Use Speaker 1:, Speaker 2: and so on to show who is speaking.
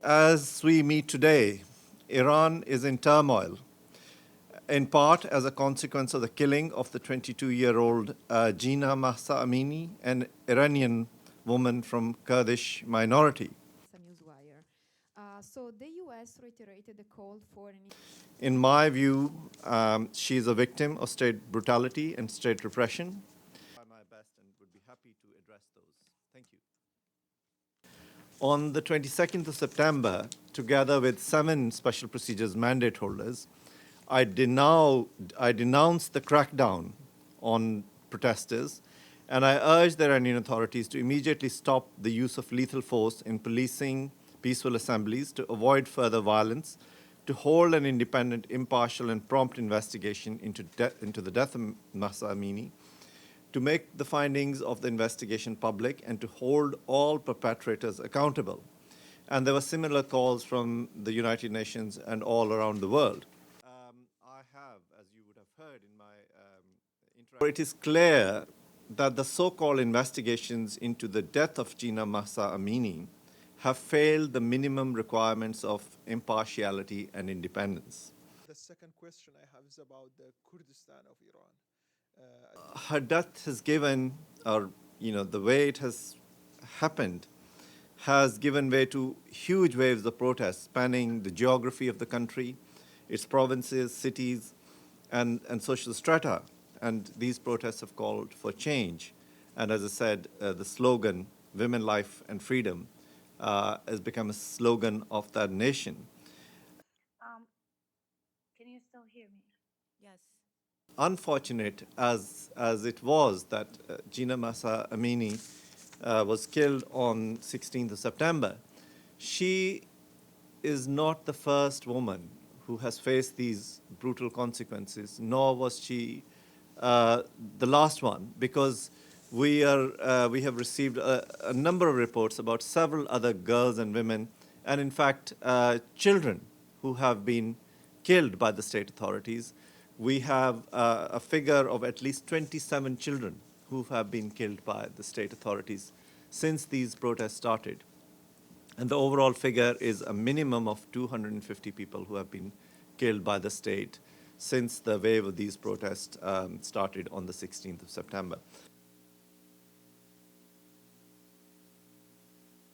Speaker 1: As we meet today, Iran is in turmoil, in part as a consequence of the killing of the 22-year-old Gina Mahsa Amini, an Iranian woman from Kurdish minority.
Speaker 2: So the U.S. reiterated the call for an...
Speaker 1: In my view, she is a victim of state brutality and state repression. I try my best and would be happy to address those. Thank you. On the 22nd of September, together with 7 special procedures mandate holders, I denounced the crackdown on protesters, and I urged the Iranian authorities to immediately stop the use of lethal force in policing peaceful assemblies, to avoid further violence, to hold an independent, impartial, and prompt investigation into the death of Mahsa Amini, to make the findings of the investigation public, and to hold all perpetrators accountable. And there were similar calls from the United Nations and all around the world. I have, as you would have heard in my interaction, it is clear that the so-called investigations into the death of Gina Mahsa Amini have failed the minimum requirements of impartiality and independence.
Speaker 3: The second question I have is about the Kurdistan of Iran.
Speaker 1: Her death has given, or the way it has happened, has given way to huge waves of protests spanning the geography of the country, its provinces, cities, and social strata. And these protests have called for change. And as I said, the slogan, Women, Life, and Freedom, has become a slogan of that nation.
Speaker 4: Can you still hear me?
Speaker 2: Yes.
Speaker 1: Unfortunate as it was that Gina Mahsa Amini was killed on 16th of September, she is not the first woman who has faced these brutal consequences, nor was she the last one, because we have received a number of reports about several other girls and women, and in fact children who have been killed by the state authorities. We have a figure of at least 27 children who have been killed by the state authorities since these protests started. And the overall figure is a minimum of 250 people who have been killed by the state since the wave of these protests started on the 16th of September.